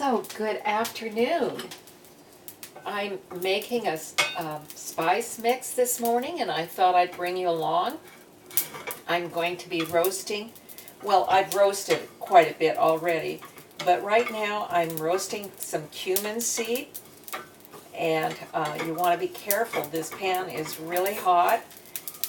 So, good afternoon. I'm making a spice mix this morning, and I thought I'd bring you along. I'm going to be roasting, well, I've roasted quite a bit already, but right now I'm roasting some cumin seed, and you want to be careful. This pan is really hot,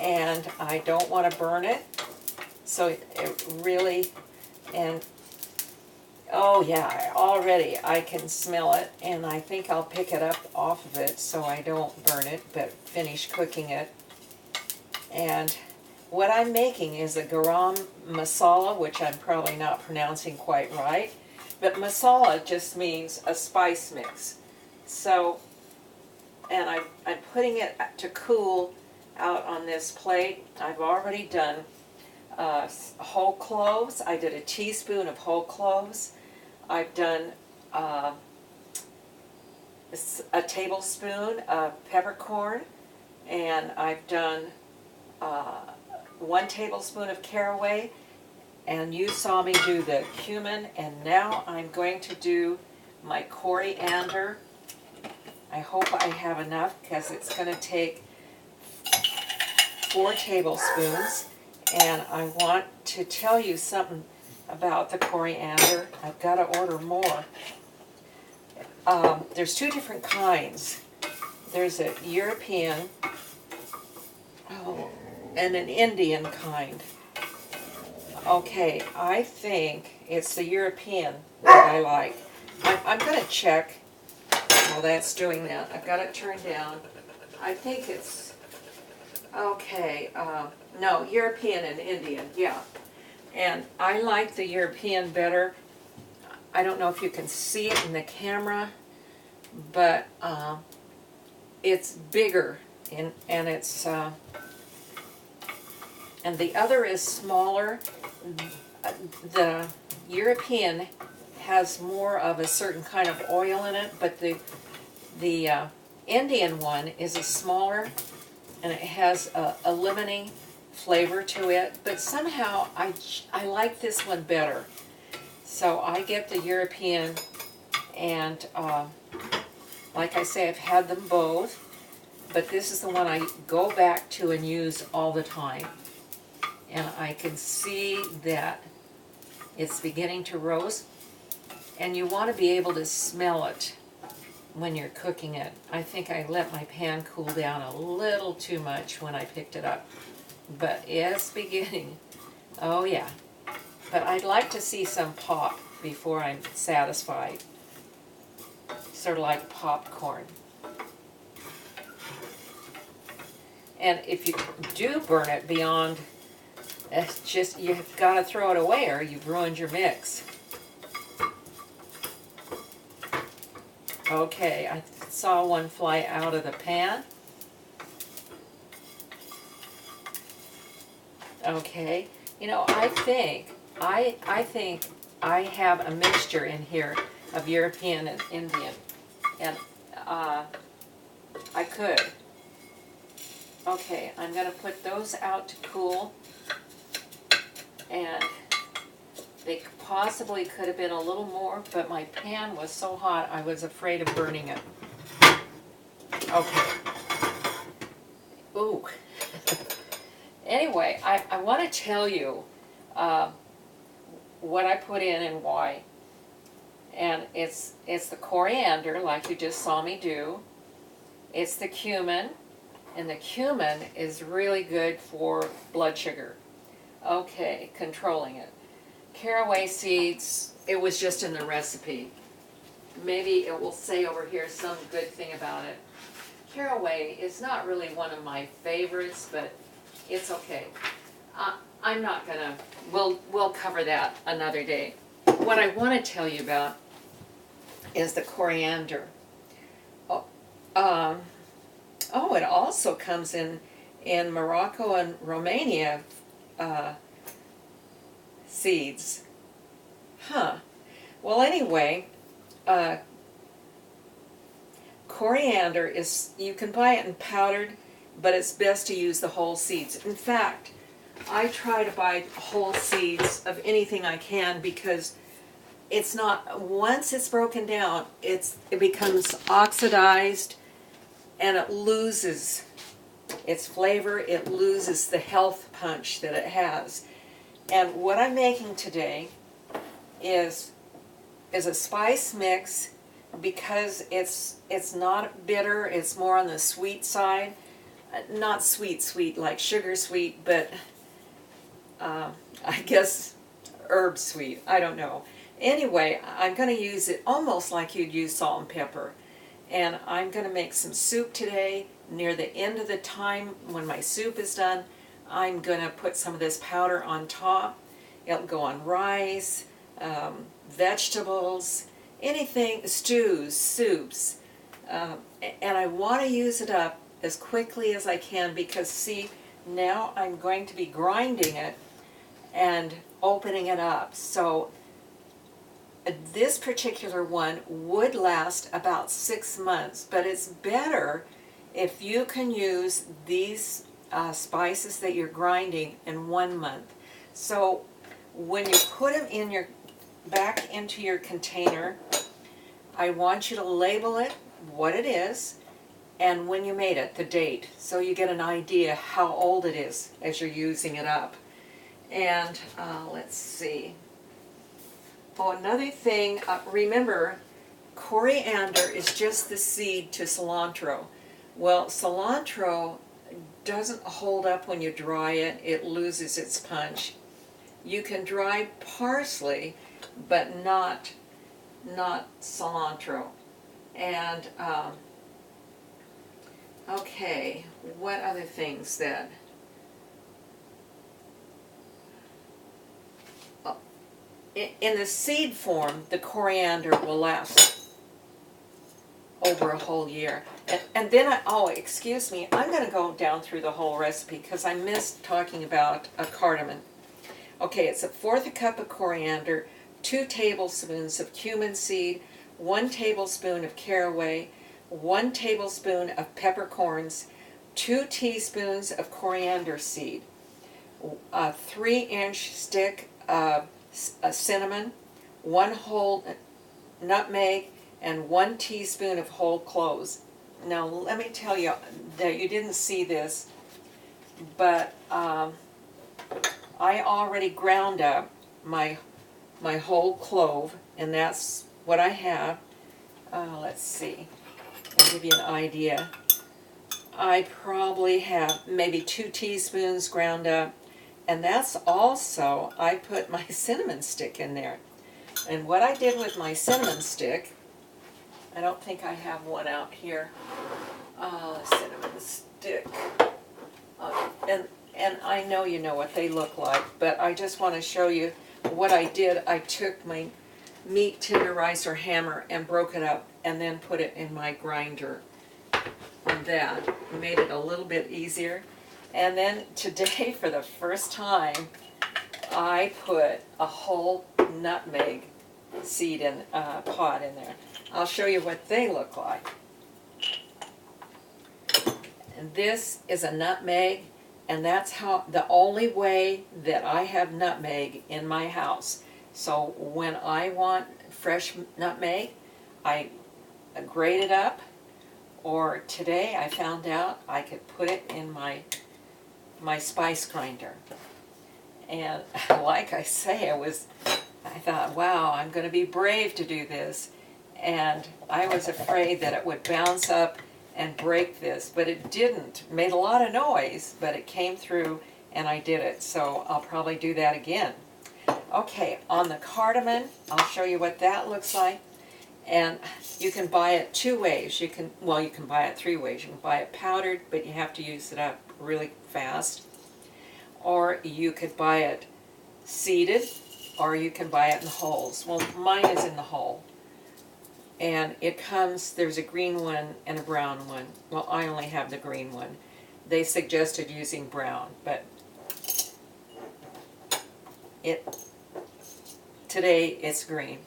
and I don't want to burn it, so it really, and oh yeah, already I can smell it, and I think I'll pick it up off of it so I don't burn it, but finish cooking it. And what I'm making is a garam masala, which I'm probably not pronouncing quite right, but masala just means a spice mix. So, and I'm putting it to cool out on this plate. I've already done whole cloves. I did a teaspoon of whole cloves. I've done a tablespoon of peppercorn, and I've done 1 tablespoon of caraway, and you saw me do the cumin, and now I'm going to do my coriander. I hope I have enough because it's going to take 4 tablespoons, and I want to tell you something about the coriander. I've got to order more. There's 2 different kinds. There's a European and an Indian kind. Okay, I think it's the European that I like. I'm going to check while that's doing that. I've got it turned down. I think it's, okay, no, European and Indian, yeah. And I like the European better. I don't know if you can see it in the camera, but it's bigger, and it's and the other is smaller. The European has more of a certain kind of oil in it, but the Indian one is a smaller, and it has a lemony flavor to it, but somehow I like this one better. So I get the European, and like I say, I've had them both, but this is the one I go back to and use all the time. And I can see that it's beginning to roast, and you want to be able to smell it when you're cooking it. I think I let my pan cool down a little too much when I picked it up, but it's beginning. Oh yeah, but I'd like to see some pop before I'm satisfied, sort of like popcorn. And if you do burn it beyond, it's just, you've got to throw it away or you've ruined your mix. Okay, I saw one fly out of the pan. Okay, you know, I think I have a mixture in here of European and Indian, and I could. Okay, I'm going to put those out to cool, and they possibly could have been a little more, but my pan was so hot I was afraid of burning it. Okay. Ooh. Anyway, I want to tell you what I put in and why. And it's the coriander, like you just saw me do. It's the cumin, and the cumin is really good for blood sugar. Okay, controlling it. Caraway seeds, it was just in the recipe. Maybe it will say over here some good thing about it. Caraway is not really one of my favorites, but it's okay. I'm not gonna, we'll cover that another day. What I want to tell you about is the coriander. Oh, it also comes in Morocco and Romania seeds. Huh. Well, anyway, coriander is, you can buy it in powdered, but it's best to use the whole seeds. In fact, I try to buy whole seeds of anything I can because it's not, once it's broken down, it becomes oxidized and it loses its flavor, it loses the health punch that it has. And what I'm making today is a spice mix, because it's not bitter, it's more on the sweet side. Not sweet like sugar sweet, but I guess herb sweet, I don't know. Anyway, I'm going to use it almost like you'd use salt and pepper. And I'm going to make some soup today. Near the end of the time when my soup is done, I'm going to put some of this powder on top. It'll go on rice, vegetables, anything, stews, soups. And I want to use it up as quickly as I can, because see, now I'm going to be grinding it and opening it up. So this particular one would last about 6 months, but it's better if you can use these spices that you're grinding in 1 month. So when you put them in your back into your container, I want you to label it what it is and when you made it, the date, so you get an idea how old it is as you're using it up. And let's see. Oh, another thing, remember, coriander is just the seed to cilantro. Well, cilantro doesn't hold up when you dry it, it loses its punch. You can dry parsley, but not cilantro. And okay, what other things then? In the seed form, the coriander will last over a whole year. And then excuse me, I'm going to go down through the whole recipe because I missed talking about a cardamom. Okay, it's 1/4 cup of coriander, 2 tablespoons of cumin seed, 1 tablespoon of caraway, 1 tablespoon of peppercorns, 2 teaspoons of coriander seed, a 3-inch stick of cinnamon, 1 whole nutmeg, and 1 teaspoon of whole cloves. Now let me tell you that you didn't see this, but I already ground up my whole clove, and that's what I have. Let's see, I'll give you an idea. I probably have maybe 2 teaspoons ground up, and that's also, I put my cinnamon stick in there. And what I did with my cinnamon stick, I don't think I have one out here. Cinnamon stick. And I know you know what they look like, but I just want to show you what I did. I took my meat tenderizer hammer and broke it up and then put it in my grinder. And that made it a little bit easier. And then today, for the first time, I put a whole nutmeg seed in pod in there. I'll show you what they look like. And this is a nutmeg, and that's how the only way that I have nutmeg in my house. So when I want fresh nutmeg, I grate it up, or today I found out I could put it in my spice grinder. And like I say, I thought, wow, I'm going to be brave to do this. And I was afraid that it would bounce up and break this, but it didn't. It made a lot of noise, but it came through and I did it. So I'll probably do that again. Okay, on the cardamom, I'll show you what that looks like. And you can buy it 2 ways. You can buy it 3 ways. You can buy it powdered, but you have to use it up really fast. Or you could buy it seeded, or you can buy it in wholes. Well, mine is in the whole. And it comes, there's a green one and a brown one. Well, I only have the green one. They suggested using brown, but today it's green.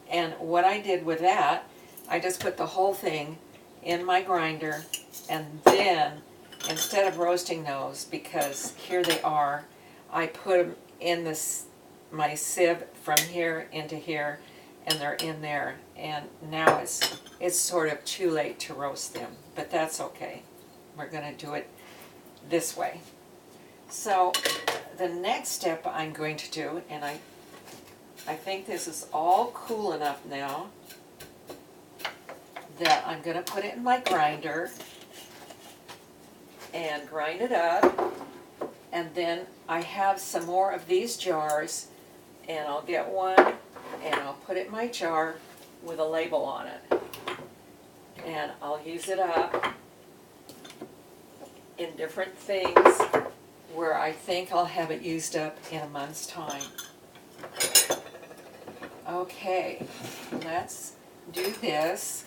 And what I did with that, I just put the whole thing in my grinder, and then instead of roasting those, because here they are, I put them in my sieve from here into here, and they're in there, and now it's sort of too late to roast them, but that's okay. We're going to do it this way. So the next step I'm going to do, and I think this is all cool enough now that I'm going to put it in my grinder and grind it up, and then I have some more of these jars, and I'll get one and I'll put it in my jar with a label on it, and I'll use it up in different things where I think I'll have it used up in a month's time. Okay, let's do this.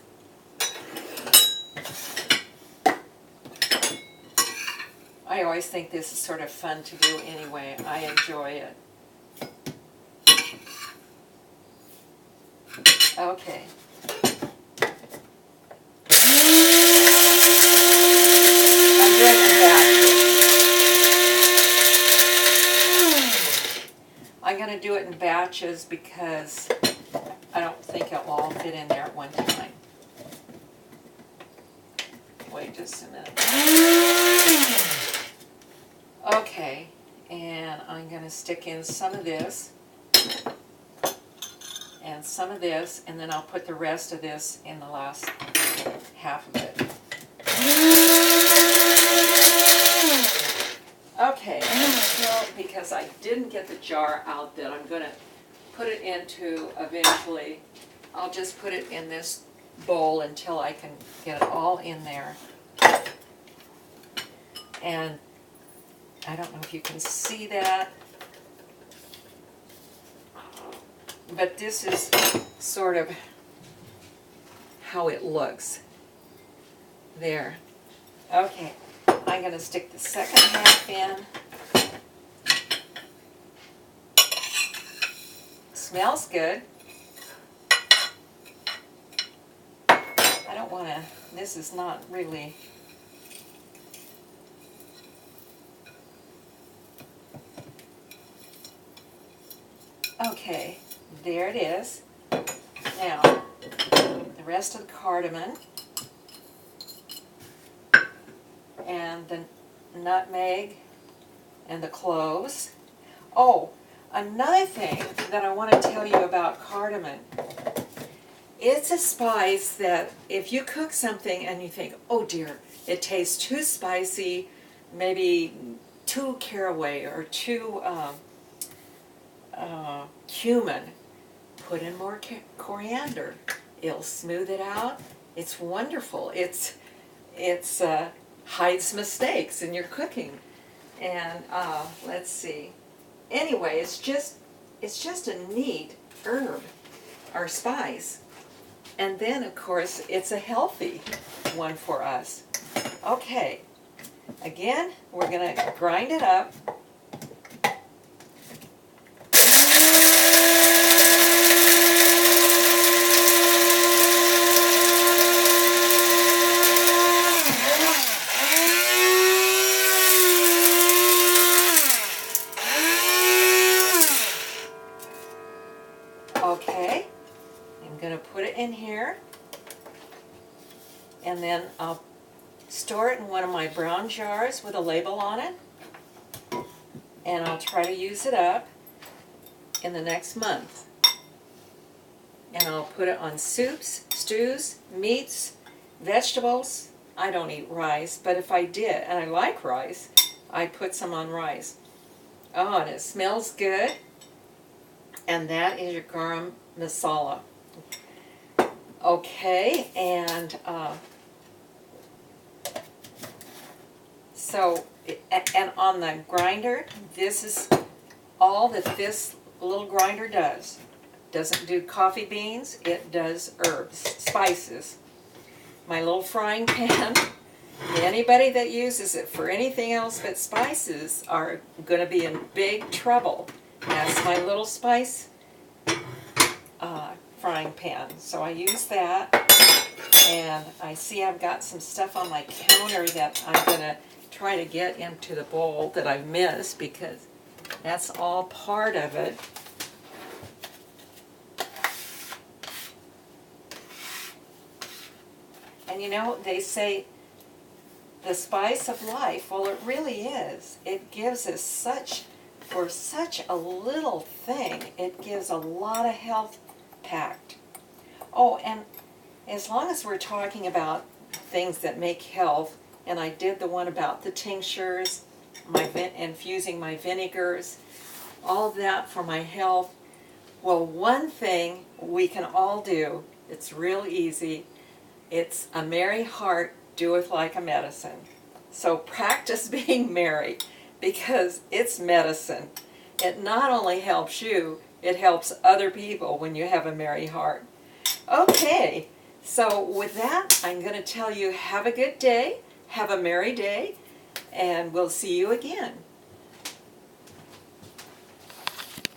I always think this is sort of fun to do anyway. I enjoy it. Okay. I'm doing it batches. I'm going to do it in batches because I don't think it will all fit in there at one time. Wait just a minute. Okay, and I'm going to stick in some of this and some of this, and then I'll put the rest of this in the last half of it. Okay, until, because I didn't get the jar out that I'm going to put it into eventually, I'll just put it in this bowl until I can get it all in there. And I don't know if you can see that, but this is sort of how it looks. There. Okay, I'm going to stick the second half in. Smells good. I don't want to, this is not really, okay, there it is. Now, the rest of the cardamom and the nutmeg and the cloves. Oh, another thing that I want to tell you about cardamom. It's a spice that if you cook something and you think, oh dear, it tastes too spicy, maybe too caraway or too cumin, put in more coriander. It'll smooth it out. It's wonderful. It's hides mistakes in your cooking. And let's see. Anyway, it's just a neat herb or spice. And then, of course, it's a healthy one for us. Okay, again, we're going to grind it up. Okay, I'm going to put it in here, and then I'll store it in one of my brown jars with a label on it, and I'll try to use it up in the next month. And I'll put it on soups, stews, meats, vegetables. I don't eat rice, but if I did, and I like rice, I'd put some on rice. Oh, and it smells good. And that is your garam masala. Okay, and and on the grinder, this is all that this little grinder does. Doesn't do coffee beans, it does herbs, spices. My little frying pan, anybody that uses it for anything else but spices are going to be in big trouble. That's my little spice frying pan. So I use that, and I see I've got some stuff on my counter that I'm going to try to get into the bowl that I missed, because that's all part of it. And you know, they say the spice of life. Well, it really is. It gives us for such a little thing, it gives a lot of health packed. Oh, and as long as we're talking about things that make health, and I did the one about the tinctures, infusing my vinegars, all of that for my health. Well, one thing we can all do, it's real easy, it's a merry heart doeth like a medicine. So practice being merry, because it's medicine. It not only helps you, it helps other people when you have a merry heart. Okay, so with that, I'm going to tell you have a good day, have a merry day, and we'll see you again.